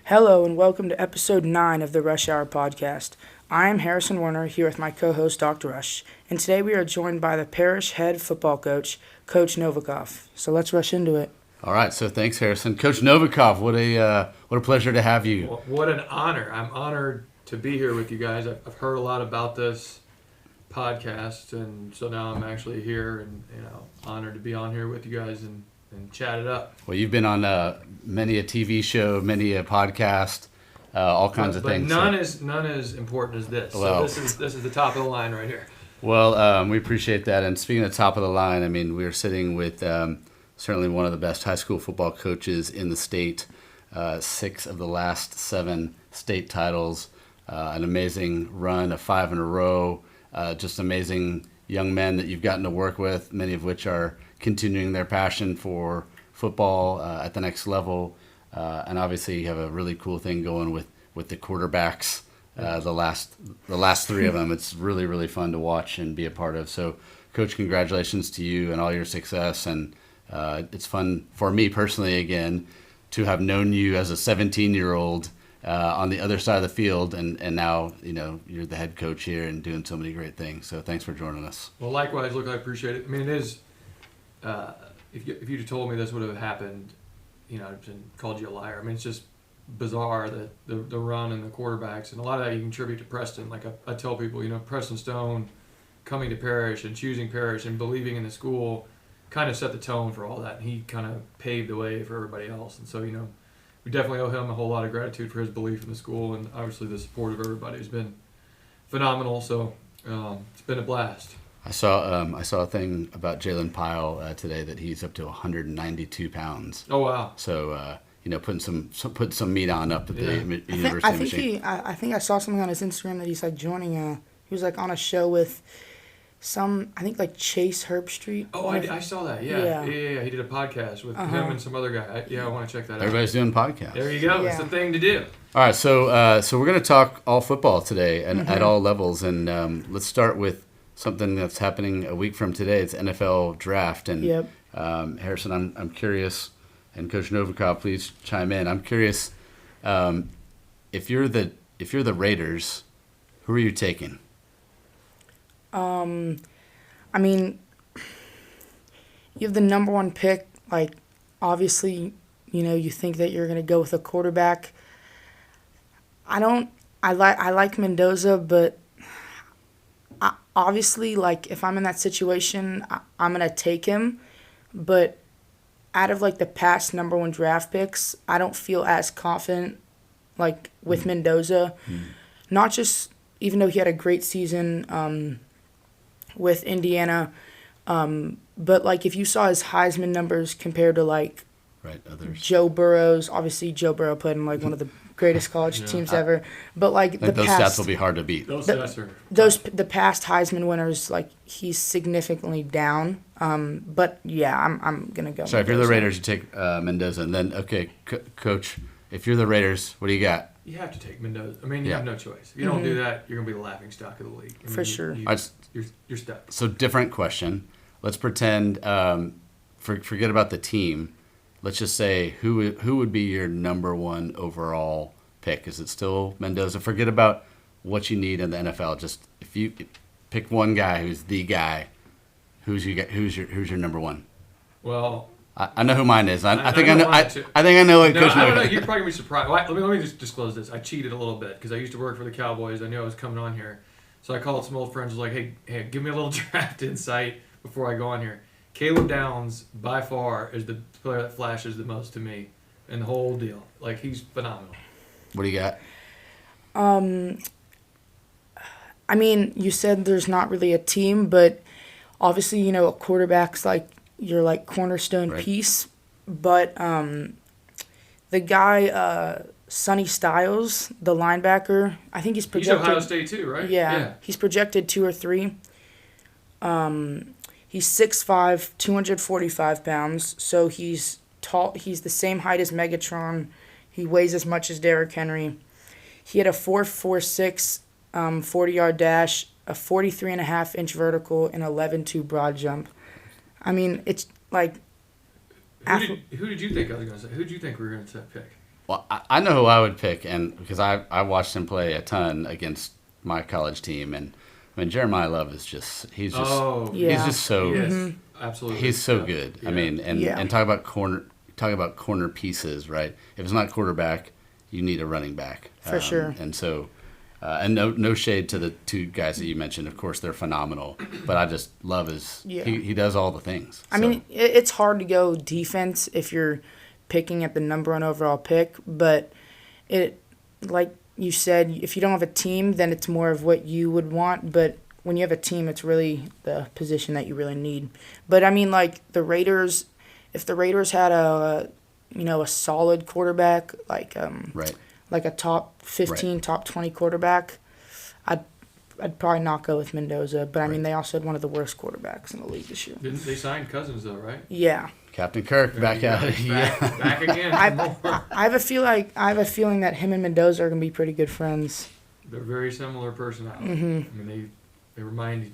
Hello and welcome to episode 9 of the Rush Hour podcast. I am Harrison Werner here with my co-host Dr. Rush, and today we are joined by the Parish head football coach, Coach Novikov. So let's rush into it. All right, so thanks, Harrison. Coach Novikov, what a pleasure to have you. What an honor. I'm honored to be here with you guys. I've heard a lot about this podcast, and so now I'm actually here and honored to be on here with you guys and chat it up. Well, you've been on many a TV show, many a podcast, all kinds of things. None as important as this. Well, so this is the top of the line right here. Well, we appreciate that. And speaking of top of the line, I mean, we're sitting with certainly one of the best high school football coaches in the state. 6 of the last 7 state titles, an amazing run of 5 in a row. Just amazing young men that you've gotten to work with, many of which are continuing their passion for football at the next level. And obviously you have a really cool thing going with the quarterbacks, the last 3 of them. It's really, really fun to watch and be a part of. So, Coach, congratulations to you and all your success. And it's fun for me personally, again, to have known you as a 17-year-old on the other side of the field, and now you're the head coach here and doing so many great things. So thanks for joining us. Well, likewise, look, I appreciate it. I mean, it is. If you'd have told me this would have happened, I'd called you a liar. I mean, it's just bizarre that the run and the quarterbacks, and a lot of that you contribute to Preston. Like I tell people, Preston Stone coming to Parish and choosing Parish and believing in the school kind of set the tone for all that, and he kind of paved the way for everybody else. And so, we definitely owe him a whole lot of gratitude for his belief in the school, and obviously the support of everybody has been phenomenal. So it's been a blast. I saw a thing about Jalen Pyle today that he's up to 192 pounds. Oh wow! So putting some meat on up at the University of Michigan. I think I saw something on his Instagram that he's like joining he was like on a show with like Chase Herbstreit. Oh, I saw that. Yeah. He did a podcast with him and some other guy. I want to check that out. Everybody's doing podcasts. There you go. Yeah. It's the thing to do. All right, so we're going to talk all football today and at all levels, and let's start with something that's happening a week from today. It's NFL draft, and yep. Harrison, I'm curious, and Coach Novikov, please chime in. I'm curious, if you're the Raiders, who are you taking? I mean, you have the number 1 pick. Like, obviously, you think that you're going to go with a quarterback. I like Mendoza, but obviously, like, if I'm in that situation, I'm going to take him. But out of, like, the past number 1 draft picks, I don't feel as confident, like, with Mendoza. Not just, even though he had a great season with Indiana, but, like, if you saw his Heisman numbers compared to, like, others. Joe Burrow's, obviously Joe Burrow played in, like, one of the greatest college teams ever. But, like, those stats will be hard to beat. The past Heisman winners, like, he's significantly down. But yeah, I'm gonna go. So if you're the Raiders, you take Mendoza, and then Coach, if you're the Raiders, what do you got? You have to take Mendoza. I mean, you have no choice. If you don't do that, you're gonna be the laughing stock of the league. For sure. You're stuck. So different question. Let's pretend. Forget about the team. Let's just say who would be your number 1 overall pick? Is it still Mendoza? Forget about what you need in the NFL. Just if you pick one guy who's the guy, who's your number 1? Well, I know who mine is. I think I know. I think I know what Coach. I don't know. You're probably gonna be surprised. Well, let me just disclose this. I cheated a little bit because I used to work for the Cowboys. I knew I was coming on here, so I called some old friends. Was like, hey, give me a little draft insight before I go on here. Caleb Downs, by far, is the player that flashes the most to me in the whole deal. Like, he's phenomenal. What do you got? I mean, you said there's not really a team, but obviously, a quarterback's like your like cornerstone piece. But the guy, Sonny Styles, the linebacker, I think he's projected. He's Ohio State too, right? Yeah. He's projected 2 or 3. He's 6'5", 245 pounds, so he's tall. He's the same height as Megatron. He weighs as much as Derrick Henry. He had a 4.46 40-yard dash, a 43.5-inch vertical, and 11.2 broad jump. I mean, it's like... Who did you think I was going to say? Who did you think we were going to pick? Well, I know who I would pick, and because I watched him play a ton against my college team, and I mean Jeremiah Love is he's Oh, just so yes, absolutely. he's so Yeah. good. Yeah. I mean, and talk about corner pieces, right? If it's not quarterback, you need a running back For sure. And so. And no shade to the two guys that you mentioned. Of course, they're phenomenal. But I just love he does all the things. I mean, it's hard to go defense if you're picking at the number one overall pick. But like you said, if you don't have a team, then it's more of what you would want. But when you have a team, it's really the position that you really need. But I mean, like the Raiders, if the Raiders had a solid quarterback, like right. like a top 15, Right. top 20 quarterback, I'd probably not go with Mendoza. But I mean, they also had one of the worst quarterbacks in the league this year. Didn't they sign Cousins though, right? Yeah, Captain Kirk back out. Back again. I have a feeling that him and Mendoza are gonna be pretty good friends. They're very similar personalities. Mm-hmm. I mean, they remind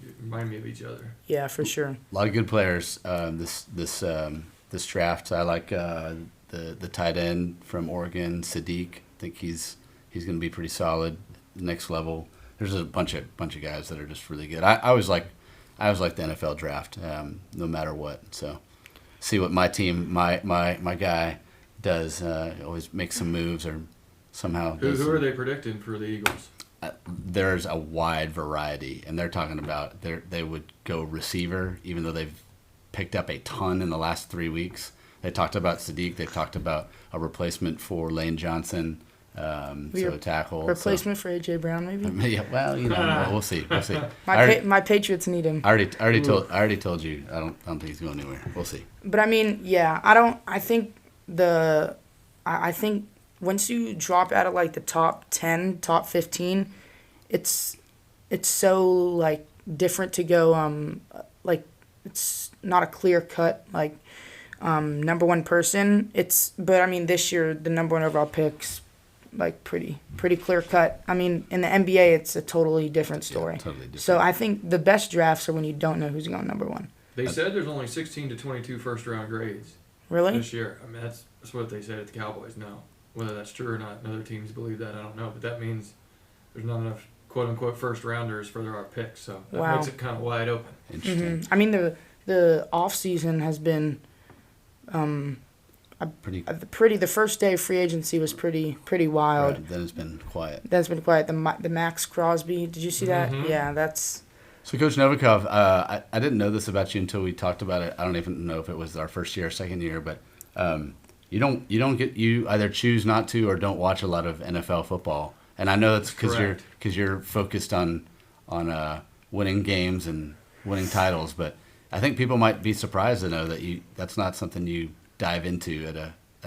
me of each other. Yeah, for sure. A lot of good players this draft. I like the tight end from Oregon, Sadiq. I think he's going to be pretty solid. Next level. There's a bunch of guys that are just really good. I always like the NFL draft, no matter what. So see what my team, my guy does. Always make some moves or somehow. Who are they predicting for the Eagles? There's a wide variety, and they're talking about they would go receiver, even though they've picked up a ton in the last 3 weeks. They talked about Sadiq. They talked about a replacement for Lane Johnson, so a tackle. Replacement for A.J. Brown, maybe? Yeah, well, we'll see. My Patriots need him. I already told you. I don't think he's going anywhere. We'll see. But I mean, yeah, I think once you drop out of like the top 10, top 15, it's so like different to go like it's not a clear cut like number one person. But I mean this year the number one overall pick's like pretty clear cut. I mean in the NBA it's a totally different story. Yeah, totally different. So I think the best drafts are when you don't know who's going number one. They said there's only 16 to 22 first round grades Really? this year. I mean that's what they said at the Cowboys. No, whether that's true or not, and other teams believe that, I don't know. But that means there's not enough quote unquote first rounders for our picks. So that Wow. makes it kind of wide open. Interesting. I mean the off season has been Pretty. the first day of free agency was pretty wild. Right, then it's been quiet. That's been quiet. The Max Crosby, did you see that? Mhm. Yeah, that's So, Coach Novikov, I didn't know this about you until we talked about it. I don't even know if it was our first year or second year, but you either choose not to or don't watch a lot of NFL football. And I know that's because you're focused on winning games and winning titles, but I think people might be surprised to know that that's not something you dive into at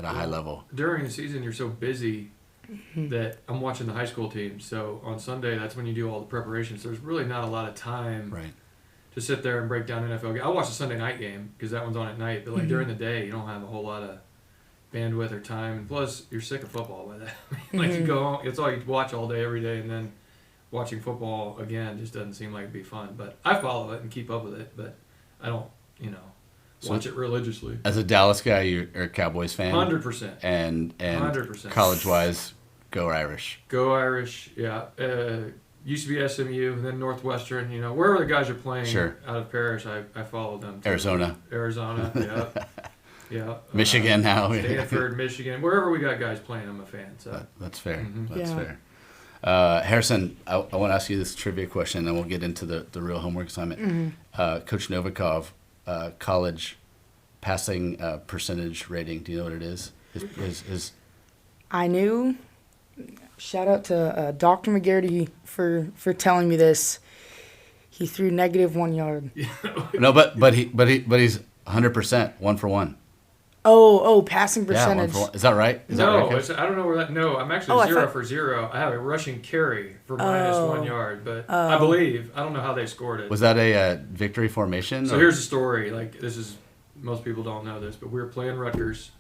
a high level. During the season, you're so busy that I'm watching the high school team. So on Sunday, that's when you do all the preparations. There's really not a lot of time Right. to sit there and break down NFL games. I watch the Sunday night game because that one's on at night. But like during the day, you don't have a whole lot of bandwidth or time. And plus, you're sick of football by that. Like you go home, it's all you watch all day, every day, and then watching football again just doesn't seem like it'd be fun. But I follow it and keep up with it. But I don't, watch it religiously. As a Dallas guy, you're a Cowboys fan. 100%. And 100%. college-wise, go Irish. Go Irish, yeah. Used to be SMU, and then Northwestern. Wherever the guys are playing Sure. out of Parish, I followed them. Too. Arizona. Yeah. Yeah. Michigan now. Stanford, Michigan. Wherever we got guys playing, I'm a fan. So That's fair. Mhm. That's Yeah. fair. Harrison, I want to ask you this trivia question, and then we'll get into the real homework assignment. Coach Novikov, college passing percentage rating. Do you know what it is? His I knew. Shout out to Dr. McGarity for telling me this. He threw -1 yard. no, but he's 100%, 1 for 1. Oh, passing Yeah, 1 percentage. for 1. Is that right? Is that no, right, Coach? I don't know where that. No, I'm actually I 0 thought- for 0. I have a rushing carry for -1 yard, but I believe I don't know how they scored it. Was that a victory formation? So or- here's the story. Like this is most people don't know this, but we were playing Rutgers,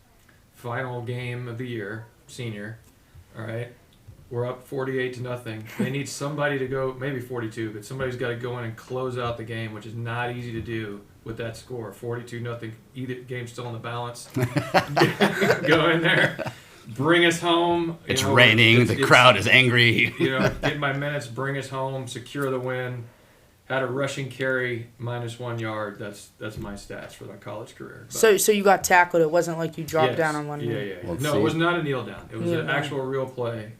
final game of the year, senior. All right, we're up 48-0. They need somebody to go, maybe 42, but somebody's got to go in and close out the game, which is not easy to do with that score. 42-0. Either game's still in the balance. Go in there, bring us home. It's raining. The crowd is angry. Get my minutes, bring us home, secure the win. Had a rushing carry, -1 yard. That's my stats for my college career. But, so you got tackled. It wasn't like you dropped down on one knee. Yeah. No, it was not a kneel down. It was an actual real play.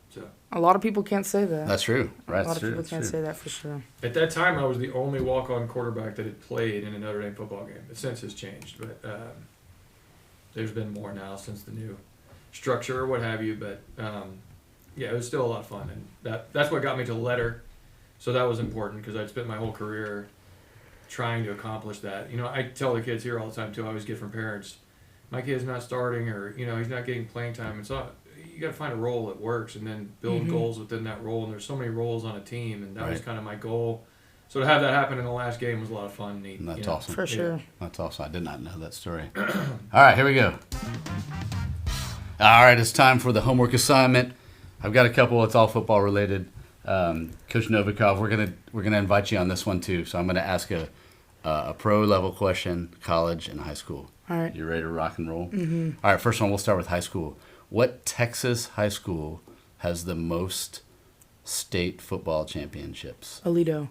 So a lot of people can't say that. That's true. Right. A lot of people can't say that for sure. At that time, I was the only walk-on quarterback that had played in a Notre Dame football game. It since has changed, but there's been more now since the new structure or what have you. But it was still a lot of fun, and that's what got me to letter. So that was important because I'd spent my whole career trying to accomplish that. I tell the kids here all the time too. I always get from parents, my kid's not starting, or he's not getting playing time. And so you got to find a role that works, and then build goals within that role. And there's so many roles on a team, and that was kind of my goal. So to have that happen in the last game was a lot of fun, and neat. And that's awesome. For sure. That's awesome. I did not know that story. All right, here we go. All right, it's time for the homework assignment. I've got a couple. It's all football related. Coach Novikov, we're gonna invite you on this one too. So I'm gonna ask a pro level question, college and high school. All right. You ready to rock and roll? Mm-hmm. All right. First one, we'll start with high school. What Texas high school has the most state football championships? Alito.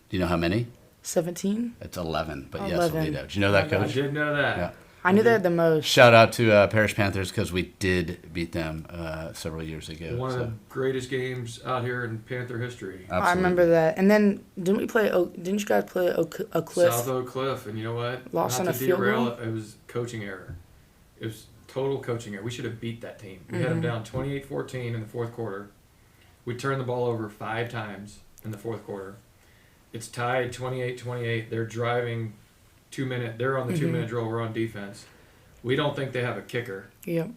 Do you know how many? 17. It's 11, but 11. Yes, Alito. Did you know that, Coach? I did know that. Yeah. I knew they had the most. Shout out to Parish Panthers because we did beat them several years ago. One of the greatest games out here in Panther history. Absolutely. I remember that. And then didn't you guys play a Cliff? South Oak Cliff, and you know what? Lost on a field goal. It was coaching error. It was total coaching error. We should have beat that team. We had them down 28-14 in the fourth quarter. We turned the ball over 5 times in the fourth quarter. It's tied 28-28. They're driving 2 minute. They're on the 2 minute drill. We're on defense. We don't think they have a kicker. Yep.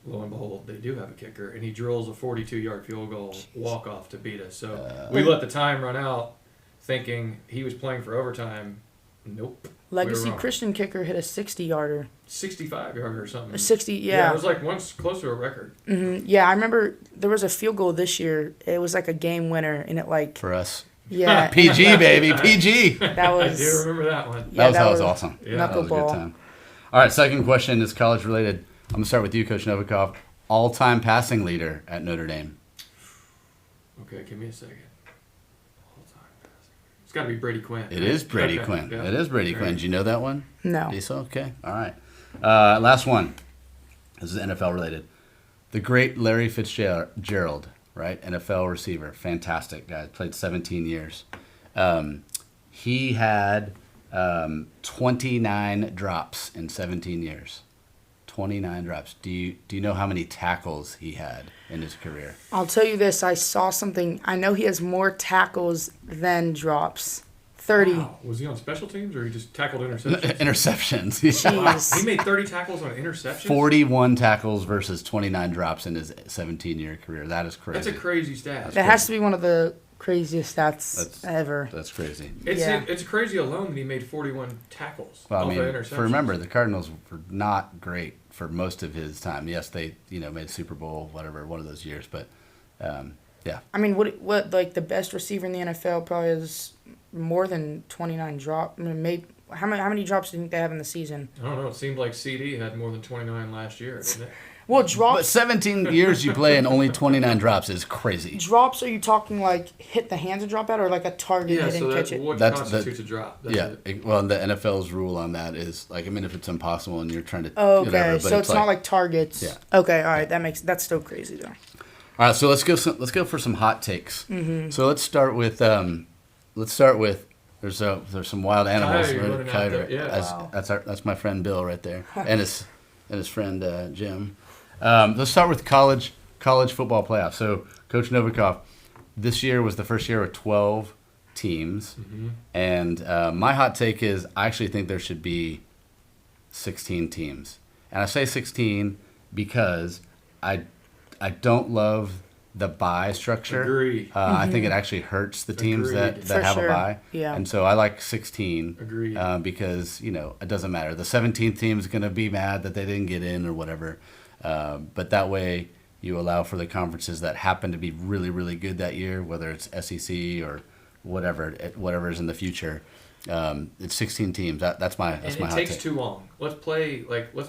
Lo and behold, they do have a kicker, and he drills a 42-yard field goal walk off to beat us. So we let the time run out, thinking he was playing for overtime. Nope. Legacy Christian kicker hit a 60-yarder. 65-yarder or something. 60, yeah. Yeah, it was like once close to a record. Mm-hmm. Yeah, I remember there was a field goal this year. It was like a game winner, and it like For us. Yeah. PG, baby. PG. That was. I do remember that one. Yeah, that was awesome. Yeah. That was a good Knuckleball. time. All right, second question is college related. I'm going to start with you, Coach Novikov. All-time passing leader at Notre Dame. Okay, give me a second. All-time passing. It's got to be Brady Quinn. It is Brady Quinn. Yeah. It is Brady Quinn. Do you know that one? No. Lisa? Okay. All right. Last one. This is NFL related. The great Larry Fitzgerald, right? NFL receiver. Fantastic guy. Played 17 years. He had 29 drops in 17 years. 29 drops. Do you know how many tackles he had in his career? I'll tell you this. I saw something. I know he has more tackles than drops. 30. Wow. Was he on special teams or he just tackled interceptions? Interceptions. Yeah. Jeez. He made 30 tackles on interceptions? 41 tackles versus 29 drops in his 17-year career. That is crazy. That's a crazy stat. That has to be one of the craziest stats ever. That's crazy. It's crazy alone that he made 41 tackles off of interceptions. Remember, the Cardinals were not great for most of his time. Yes, they made Super Bowl, whatever, one of those years, but yeah. I mean, what like the best receiver in the NFL probably is more than 29 drops. I mean, how many drops do you think they have in the season? I don't know. It seemed like CD had more than 29 last year, didn't it? Well, But drops. 17 years you play and only 29 drops is crazy. Drops? Are you talking like hit the hands and drop out, or like a target Yeah, hit so and that's catch it? what That's constitutes a drop. That's Yeah, it. well, the NFL's rule on that is like, I mean, if it's impossible and you're trying to, Oh, okay, whatever, but so it's not like targets. Yeah. Okay, all right, that's still crazy though. All right, so let's go for some hot takes. Mm-hmm. So let's start with there's some wild animals. Kiter, you're running out Kiter. there, yeah. Wow. That's my friend Bill right there, and his friend Jim. Let's start with college football playoffs. So Coach Novikov, this year was the first year with 12 teams, and my hot take is I actually think there should be 16 teams, and I say 16 because I don't love the bye structure. Agree. I think it actually hurts the teams Agreed. that For have sure. a bye. Yeah. And so I like 16. Agreed. Because, it doesn't matter. The 17th team is going to be mad that they didn't get in or whatever. But that way you allow for the conferences that happen to be really, really good that year, whether it's SEC or whatever is in the future. It's 16 teams. That's my And my it hot takes take. too long. Let's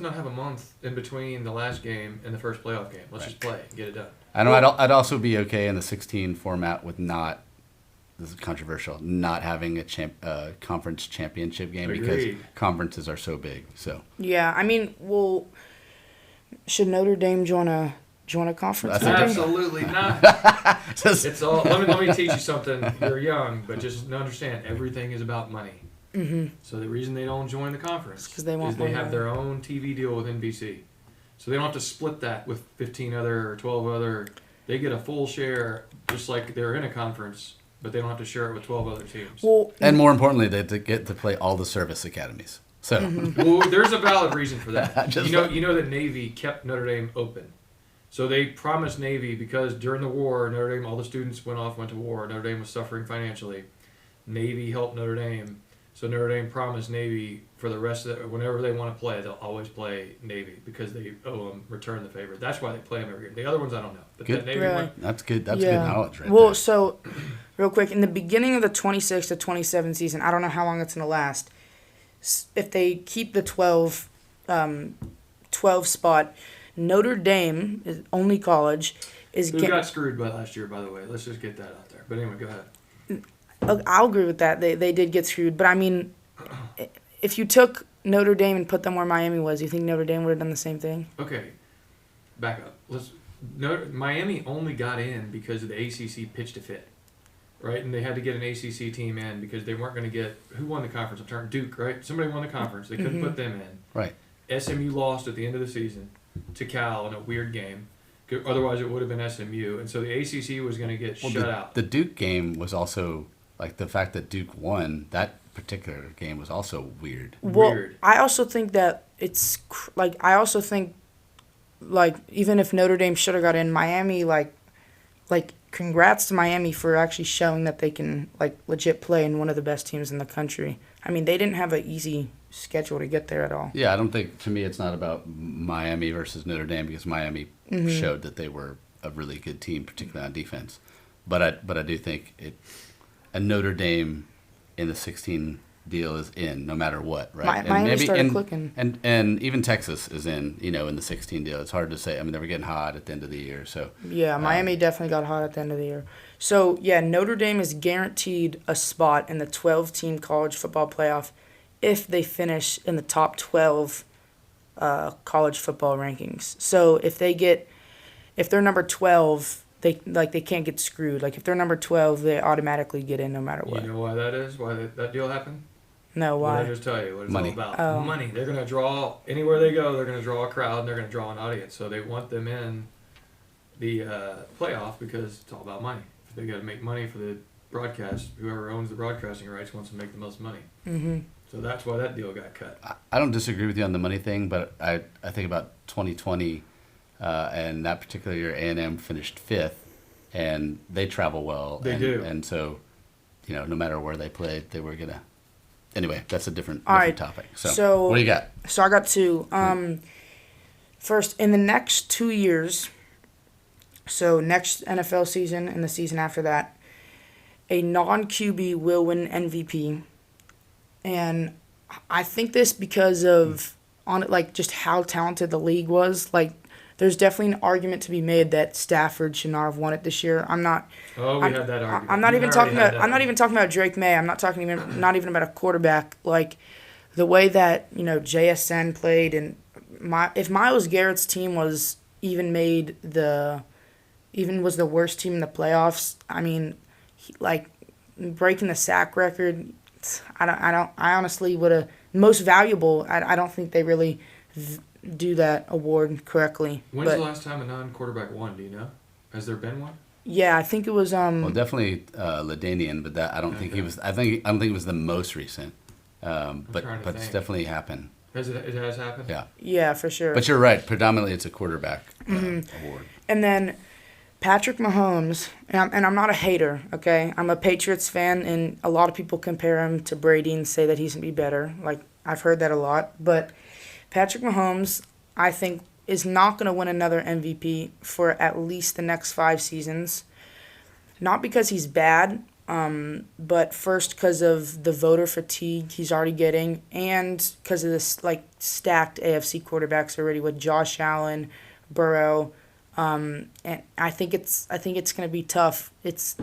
not have a month in between the last game and the first playoff game. Let's just play and get it done. I know I'd also be okay in the 16 format with not. This is controversial. Not having a conference championship game because Agreed. conferences are so big. So Yeah, I mean, well, should Notre Dame join a conference? I think maybe? Absolutely not. Just- It's all. Let me teach you something. You're young, but just understand everything is about money. Mm-hmm. So the reason they don't join the conference 'cause they want is they more have money. their own TV deal with NBC, so they don't have to split that with 15 other or 12 other. They get a full share, just like they're in a conference, but they don't have to share it with 12 other teams. Well, and more importantly, they get to play all the service academies. So Well, there's a valid reason for that. Just you know that Navy kept Notre Dame open. So they promised Navy, because during the war, Notre Dame, all the students went to war. Notre Dame was suffering financially. Navy helped Notre Dame. So Notre Dame promised Navy for the rest of whenever they want to play, they'll always play Navy because they owe them, return the favor. That's why they play them every year. The other ones I don't know. But Good. that Navy Really? one, that's good. That's good knowledge, right Well, there. so real quick, in the beginning of the 26 to 27 season, I don't know how long it's going to last. If they keep the 12 spot, Notre Dame, is only college, is who getting. got screwed by last year, by the way. Let's just get that out there. But anyway, go ahead. I'll agree with that. They did get screwed, but I mean, if you took Notre Dame and put them where Miami was, you think Notre Dame would have done the same thing? Okay, back up. Miami only got in because the ACC pitched a fit, right? And they had to get an ACC team in because they weren't going to get who won the conference. I'm turning Duke, right? Somebody won the conference. They couldn't put them in. Right. SMU lost at the end of the season to Cal in a weird game. Otherwise, it would have been SMU, and so the ACC was going to get shut out. The Duke game was also like the fact that Duke won that particular game was also weird. Well, Weird. I also think that it's I also think even if Notre Dame should have got in, Miami like congrats to Miami for actually showing that they can legit play in one of the best teams in the country. I mean, they didn't have an easy schedule to get there at all. Yeah, I don't think, to me, it's not about Miami versus Notre Dame because Miami showed that they were a really good team, particularly on defense. But I do think a Notre Dame in the 16 deal is in no matter what, right? Miami started clicking. And even Texas is in the 16 deal. It's hard to say. I mean, they were getting hot at the end of the year, so. Yeah, Miami definitely got hot at the end of the year. So, yeah, Notre Dame is guaranteed a spot in the 12-team college football playoff if they finish in the top 12 college football rankings. So, if they're number 12, they can't get screwed. Like, if they're number 12, they automatically get in no matter what. You know why that is? Why that deal happened? No, Well, why? I just tell you what it's Money. all about. Oh. Money. They're going to draw anywhere they go. They're going to draw a crowd and they're going to draw an audience. So they want them in the playoff because it's all about money. If they got to make money for the broadcast, whoever owns the broadcasting rights wants to make the most money. Mm-hmm. So that's why that deal got cut. I don't disagree with you on the money thing, but I think about 2020 and that particular year, A&M finished 5th, and they travel well. They do. And so, no matter where they played, they were going to. Anyway, that's a different right. topic. So So, what do you got? So I got two. First, in the next 2 years, so next NFL season and the season after that, a non-QB will win MVP. And I think this because of just how talented the league was. Like, there's definitely an argument to be made that Stafford should not have won it this year. I'm not. Oh, we had that argument. I'm not You even already talking had about. that I'm not one. even talking about Drake May. I'm not even about a quarterback. Like, the way that JSN played, and if Myles Garrett's team was was the worst team in the playoffs. I mean, breaking the sack record. I honestly would have most valuable. I don't think they really do that award correctly. When's but, the last time a non-quarterback won? Do you know? Has there been one? Yeah, I think it was. Well, definitely LaDainian, but that I don't think he was. I don't think it was the most recent. But trying to it's think. definitely happened. It has happened? Yeah. Yeah, for sure. But you're right. Predominantly, it's a quarterback award. And then Patrick Mahomes, and I'm not a hater, okay? I'm a Patriots fan, and a lot of people compare him to Brady and say that he's going to be better. Like, I've heard that a lot. But Patrick Mahomes, I think, is not going to win another MVP for at least the next 5 seasons. Not because he's bad, But first, because of the voter fatigue he's already getting, and because of this like stacked AFC quarterbacks already with Josh Allen, Burrow, and I think it's gonna be tough. It's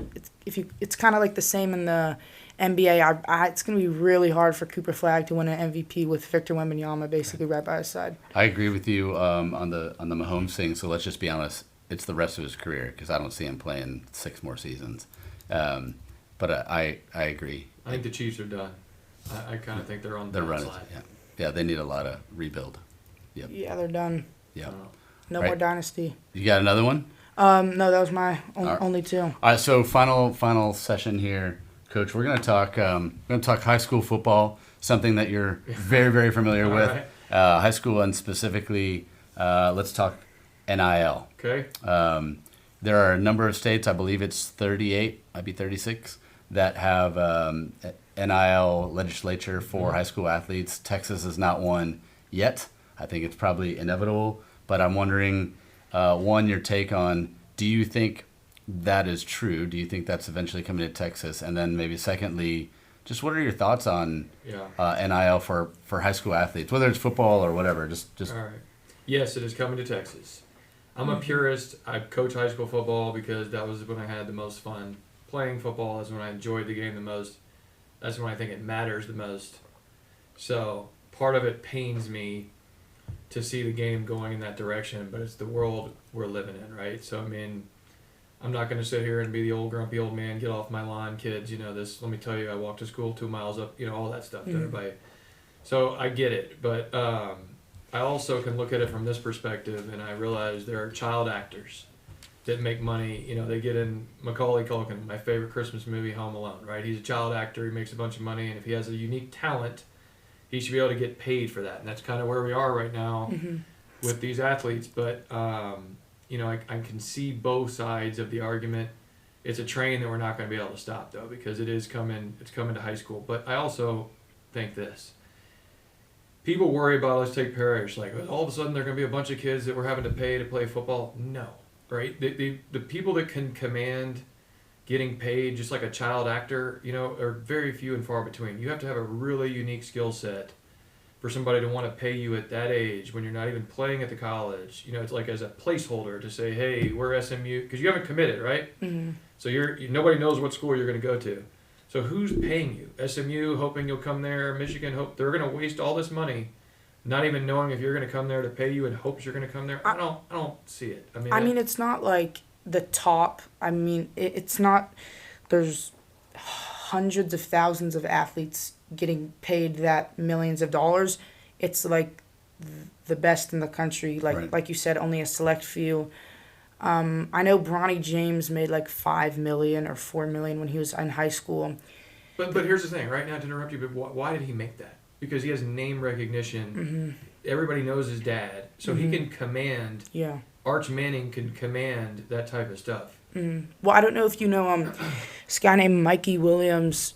kind of like the same in the NBA. It's gonna be really hard for Cooper Flagg to win an MVP with Victor Wembanyama basically right by his side. I agree with you on the Mahomes thing. So let's just be honest. It's the rest of his career because I don't see him playing 6 more seasons. But I agree. I think the Chiefs are done. I kind of think they're on the running. slide. Yeah, they need a lot of rebuild. Yep. Yeah, they're done. Yeah. No more dynasty. You got another one? No, that was my only 2. All right. So final session here, Coach. We're gonna talk high school football, something that you're very very familiar with. Right. High school and specifically, let's talk NIL. Okay. There are a number of states. I believe it's 38, might be 36, that have NIL legislature for high school athletes. Texas is not one yet. I think it's probably inevitable. But I'm wondering, one, your take on, do you think that is true? Do you think that's eventually coming to Texas? And then maybe secondly, just what are your thoughts on NIL for high school athletes, whether it's football or whatever? Just. All right. Yes, it is coming to Texas. I'm a purist. I coach high school football because that was when I had the most fun. Playing football is when I enjoyed the game the most. That's when I think it matters the most. So part of it pains me to see the game going in that direction, but it's the world we're living in, right? So, I mean, I'm not going to sit here and be the old grumpy old man, get off my lawn, kids, this, let me tell you, I walked to school 2 miles up, all that stuff to everybody. So I get it, but I also can look at it from this perspective, and I realize there are child actors that make money. They get in Macaulay Culkin, my favorite Christmas movie, Home Alone, right? He's a child actor, he makes a bunch of money, and if he has a unique talent, he should be able to get paid for that. And that's kind of where we are right now with these athletes. But, I can see both sides of the argument. It's a train that we're not going to be able to stop, though, because it's coming to high school. But I also think this. People worry about, let's take Parish, like all of a sudden there are going to be a bunch of kids that we're having to pay to play football. No, right? The people that can command getting paid just like a child actor, are very few and far between. You have to have a really unique skill set for somebody to want to pay you at that age when you're not even playing at the college. It's like as a placeholder to say, hey, we're SMU, because you haven't committed, right? Mm-hmm. So nobody knows what school you're going to go to. So who's paying you? SMU, hoping you'll come there. Michigan, hope they're going to waste all this money, not even knowing if you're going to come there to pay you, and hopes you're going to come there. I don't see it. I mean, it's not like the top. I mean, it's not. There's hundreds of thousands of athletes getting paid that millions of dollars. It's like the best in the country. Like you said, only a select few. I know Bronny James made like $5 million or $4 million when he was in high school. But here's the thing, right? Not to interrupt you, but why did he make that? Because he has name recognition. Mm-hmm. Everybody knows his dad, so he can command. Yeah. Arch Manning can command that type of stuff. Mm-hmm. Well, I don't know if you know this guy named Mikey Williams.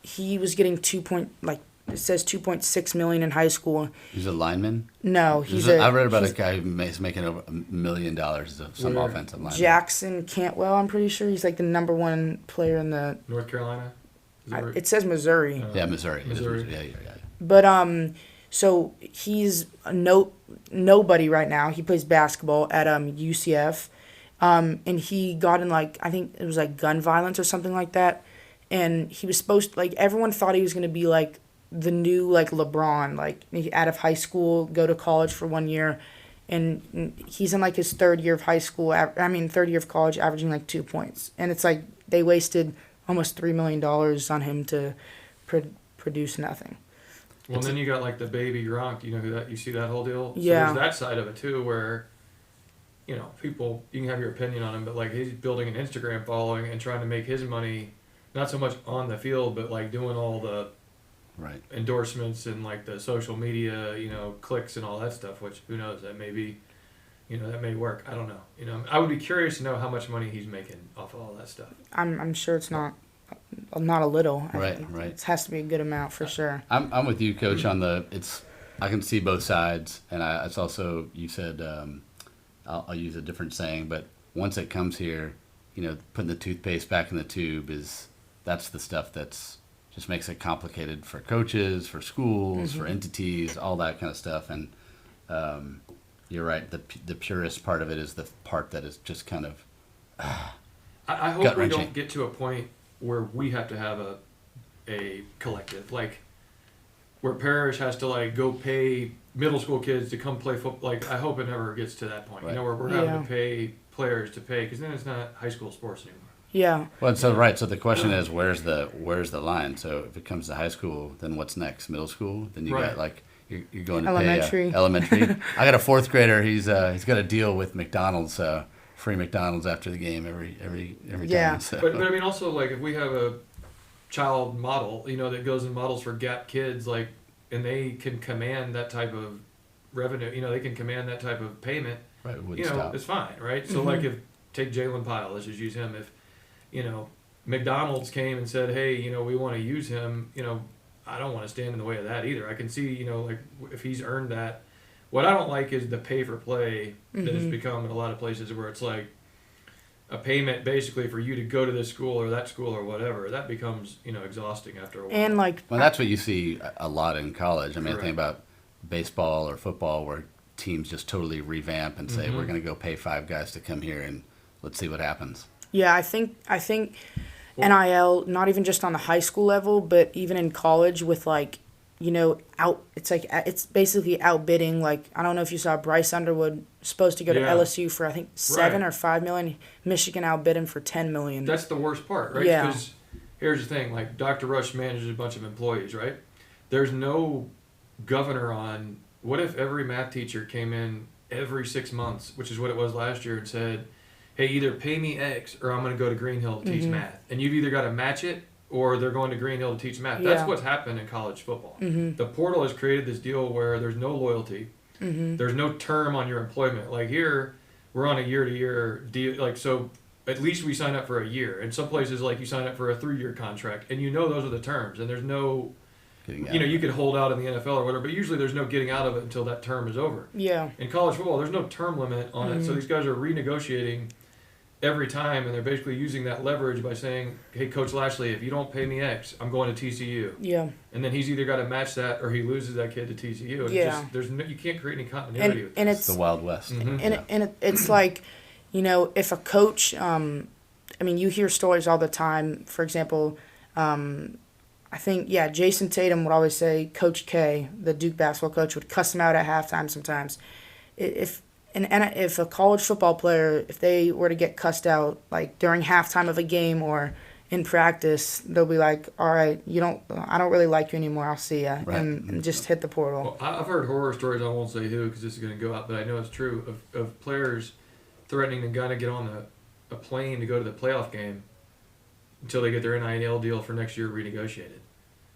He was getting $2.6 million in high school. He's a lineman? No, I read about a guy who's making over $1 million as some offensive lineman. Jackson Cantwell, I'm pretty sure. He's like the number 1 player in the... North Carolina? It says Missouri. Yeah, Missouri. Yeah. But, so he's nobody right now. He plays basketball at UCF. And he got in I think it was gun violence or something like that. And he was supposed to, everyone thought he was going to be the new LeBron, out of high school, go to college for 1 year, and he's in his third year of high school. Third year of college, averaging 2 points, and it's they wasted almost $3 million on him to produce nothing. Well, then you got the baby Gronk. You know who that? You see that whole deal? Yeah. So there's that side of it too, where people, you can have your opinion on him, but he's building an Instagram following and trying to make his money, not so much on the field, but doing all the endorsements and the social media, clicks and all that stuff, which who knows, that may be, that may work. I don't know. I would be curious to know how much money he's making off of all that stuff. I'm sure it's not a little. Right. It has to be a good amount for sure. I'm with you, Coach, on I can see both sides, and it's also, you said, I'll use a different saying, but once it comes here, putting the toothpaste back in the tube is that's the stuff that's just makes it complicated for coaches, for schools, for entities, all that kind of stuff. And you're right. The purest part of it is the part that is just kind of I hope we gut-wrenching. don't get to a point where we have to have a collective, like where Parish has to like go pay middle school kids to come play football. Like I hope it never gets to that point. Right. You know, where we're having to pay players to pay, because then it's not high school sports anymore. Yeah. Well, and so right. So the question is, where's the line? So if it comes to high school, then what's next? Middle school? Then you Right. got like you're going to Elementary. pay elementary. I got a fourth grader. He's got a deal with McDonald's. Free McDonald's after the game every Yeah. time. So. But I mean, also like if we have a child model, you know, that goes and models for Gap kids, like, and they can command that type of revenue, you know, they can command that type of payment. Right, it wouldn't You know, stop. it's fine, right? So like if take Jalen Pyle, let's just use him. If you know McDonald's came and said, hey, you know, we want to use him, you know, I don't want to stand in the way of that either. I can see, you know, like if he's earned that. What I don't like is the pay for play that has become in a lot of places where it's like a payment basically for you to go to this school or that school or whatever. That becomes, you know, exhausting after a while. And like, Well, that's what you see a lot in college. I mean, I Correct. think about baseball or football where teams just totally revamp and say, we're going to go pay 5 guys to come here and let's see what happens. yeah, I think NIL, not even just on the high school level, but even in college with like, you know, it's basically outbidding. Like, I don't know if you saw Bryce Underwood supposed to go to Yeah. LSU for I think $7 Right. or $5 million. Michigan outbid him for $10 million. That's the worst part, right? Yeah. Because here's the thing, like Dr. Rush manages a bunch of employees, right? There's no governor on what if every math teacher came in every 6 months, which is what it was last year, and said, hey, either pay me X or I'm going to go to Green Hill to teach math. And you've either got to match it or they're going to Green Hill to teach math. That's Yeah. what's happened in college football. The portal has created this deal where there's no loyalty. There's no term on your employment. Like here, we're on a year-to-year deal. Like, so at least we sign up for a year. In some places, like you sign up for a 3-year contract, and you know those are the terms. And there's no, Getting out you know, of you it. could hold out in the NFL or whatever, but usually there's no getting out of it until that term is over. Yeah. In college football, there's no term limit on it, so these guys are renegotiating every time, and they're basically using that leverage by saying, hey, Coach Lashley, if you don't pay me X, I'm going to TCU. Yeah. And then he's either got to match that or he loses that kid to TCU. And Yeah. you can't create any continuity. And It's the Wild West. it's like, you know, if a coach, I mean, you hear stories all the time. For example, I think, Jason Tatum would always say Coach K, the Duke basketball coach, would cuss him out at halftime sometimes. If a college football player, if they were to get cussed out like during halftime of a game or in practice, they'll be like, all right, I don't really like you anymore. I'll see ya. Right. And just hit the portal. Well, I've heard horror stories. I won't say who because this is going to go out, but I know it's true of players threatening to kind of get on a plane to go to the playoff game until they get their NIL deal for next year renegotiated.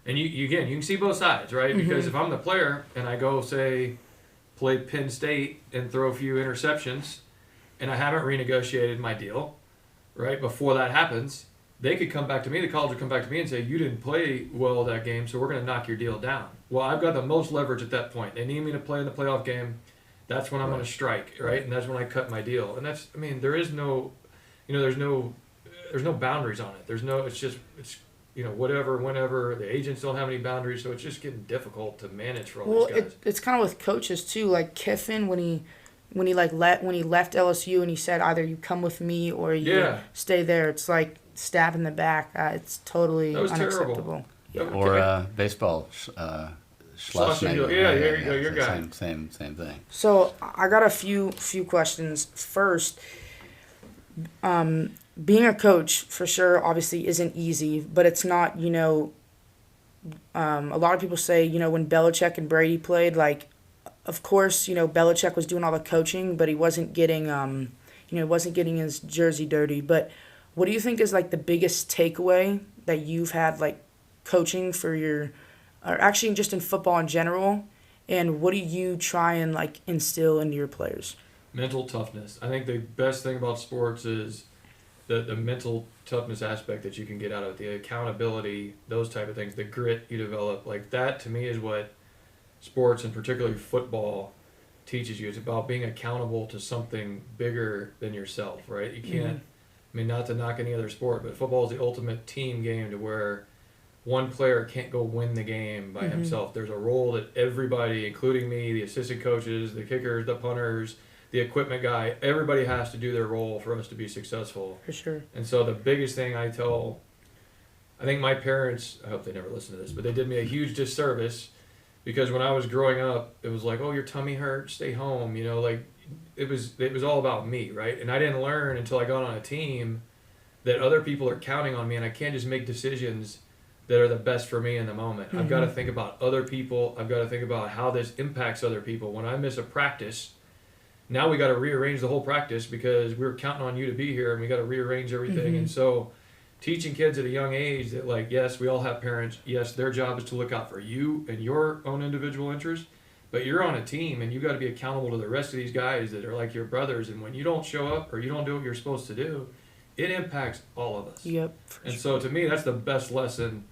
And you can see both sides, right? Because if I'm the player and I go say play Penn State and throw a few interceptions, and I haven't renegotiated my deal, right? Before that happens, they could come back to me. The college would come back to me and say, you didn't play well that game, so we're going to knock your deal down. Well, I've got the most leverage at that point. They need me to play in the playoff game. That's when I'm going to strike, right? And that's when I cut my deal. And that's, I mean, there is no, you know, there's no boundaries on it. It's you know, whatever, whenever. The agents don't have any boundaries, so it's just getting difficult to manage for all these guys. It's kind of with coaches too. Like Kiffin, when he left LSU and he said either you come with me or you stay there. It's like stab in the back. It's totally That was unacceptable. terrible. Or baseball. Schlossnagle. Yeah, there you go, your guy. Same thing. So I got a few questions. First, being a coach for sure obviously isn't easy, but it's not, you know, a lot of people say, you know, when Belichick and Brady played, like, of course, you know, Belichick was doing all the coaching, but he wasn't getting, wasn't getting his jersey dirty. But what do you think is like the biggest takeaway that you've had, like, coaching or actually just in football in general? And what do you try and like instill into your players? Mental toughness. I think the best thing about sports is the mental toughness aspect that you can get out of it, the accountability, those type of things, the grit you develop. Like that to me is what sports and particularly football teaches you. It's about being accountable to something bigger than yourself, right? You can't I mean, not to knock any other sport, but football is the ultimate team game to where one player can't go win the game by himself. There's a role that everybody, including me, the assistant coaches, the kickers, the punters, the equipment guy, everybody has to do their role for us to be successful. For sure. And so the biggest thing I think my parents, I hope they never listen to this, but they did me a huge disservice because when I was growing up, it was like, oh, your tummy hurts, stay home. You know, like it was all about me, right? And I didn't learn until I got on a team that other people are counting on me, and I can't just make decisions that are the best for me in the moment. I've got to think about other people. I've got to think about how this impacts other people. When I miss a practice, now we got to rearrange the whole practice because we were counting on you to be here, and we got to rearrange everything. And so teaching kids at a young age that, like, yes, we all have parents. Yes, their job is to look out for you and your own individual interests, but you're on a team, and you got to be accountable to the rest of these guys that are like your brothers. And when you don't show up or you don't do what you're supposed to do, it impacts all of us. Yep. And so to me, that's the best lesson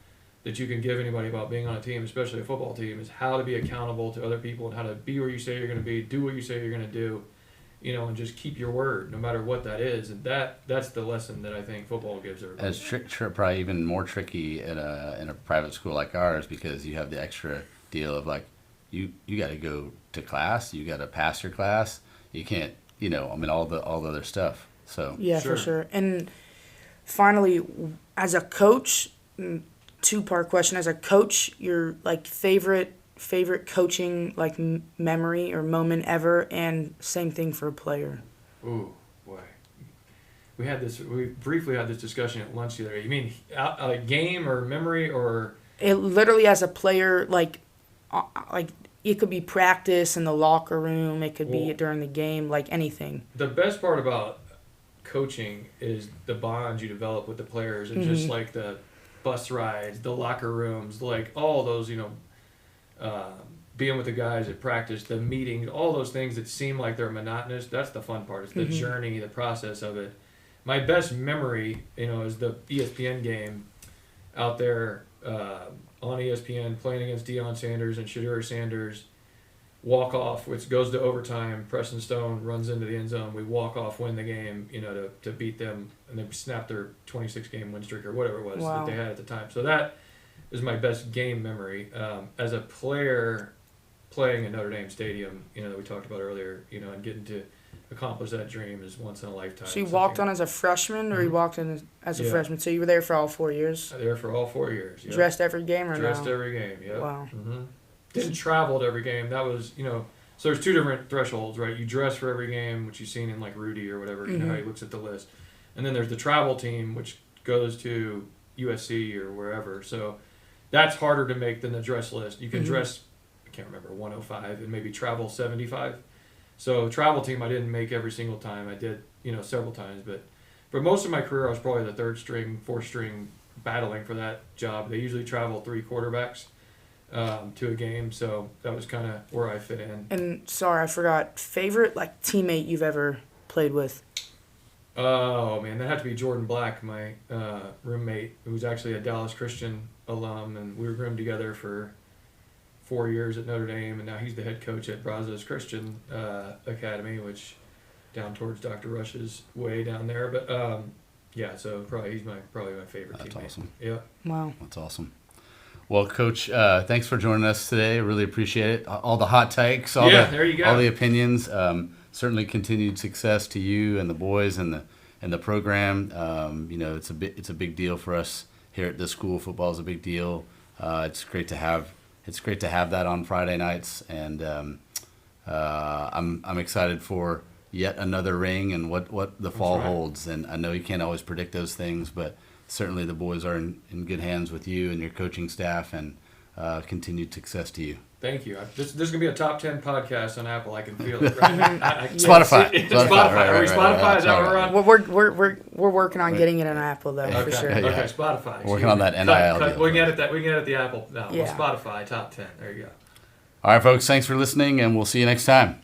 that you can give anybody about being on a team, especially a football team, is how to be accountable to other people and how to be where you say you're going to be, do what you say you're going to do, you know, and just keep your word no matter what that is. And that's the lesson that I think football gives everybody. It's probably even more tricky in a private school like ours because you have the extra deal of like you got to go to class, you got to pass your class, you can't, you know, I mean all the other stuff. So yeah, for sure. And finally, as a coach, two-part question. As a coach, your like favorite coaching like memory or moment ever, and same thing for a player. Ooh, boy. We briefly had this discussion at lunch the other day. You mean a game or memory or? It literally as a player, like it could be practice in the locker room. It could be during the game, like anything. The best part about coaching is the bonds you develop with the players, and just like the bus rides, the locker rooms, like all those, you know, being with the guys at practice, the meetings, all those things that seem like they're monotonous. That's the fun part. It's the journey, the process of it. My best memory, you know, is the ESPN game out there on ESPN playing against Deion Sanders and Shadur Sanders. Walk off, which goes to overtime. Preston Stone runs into the end zone. We walk off, win the game, you know, to beat them, and they snap their 26-game win streak or whatever it was that they had at the time. So that is my best game memory. As a player playing at Notre Dame Stadium, you know, that we talked about earlier, you know, and getting to accomplish that dream is once in a lifetime. So you walked on as a freshman, or you walked in as a freshman? So you were there for all 4 years? There for all 4 years. Yep. Dressed every game or Dressed no? every game, yeah. Wow. Didn't travel to every game. That was, you know, so there's two different thresholds, right? You dress for every game, which you've seen in like Rudy or whatever, you know how he looks at the list. And then there's the travel team, which goes to USC or wherever. So that's harder to make than the dress list. You can dress, I can't remember, 105 and maybe travel 75. So travel team I didn't make every single time. I did, you know, several times. But for most of my career, I was probably the third string, fourth string battling for that job. They usually travel 3 quarterbacks to a game, so that was kind of where I fit in. And sorry, I forgot, favorite like teammate you've ever played with? Oh man, that had to be Jordan Black, my roommate, who was actually a Dallas Christian alum, and we were roomed together for 4 years at Notre Dame, and now he's the head coach at Brazos Christian Academy, which down towards Dr. Rush's way down there. But yeah, so probably he's probably my favorite teammate. That's awesome. Yeah. Wow. That's awesome. Well, Coach, thanks for joining us today. I really appreciate it. All the hot takes, there you go. all the opinions. Certainly continued success to you and the boys and the program. You know, it's a big deal for us here at this school. Football is a big deal. It's great to have that on Friday nights, and I'm excited for yet another ring and what the fall holds. And I know you can't always predict those things, but certainly the boys are in good hands with you and your coaching staff, and continued success to you. Thank you. This is gonna be a top 10 podcast on Apple. I can feel it. Right? Spotify. Spotify. Are we Spotify? Is that what we're on? We're working on getting it on Apple though, for sure. Okay, Spotify. Working on that NIL deal. We can edit the Apple. No, Spotify top 10. There you go. All right, folks. Thanks for listening, and we'll see you next time.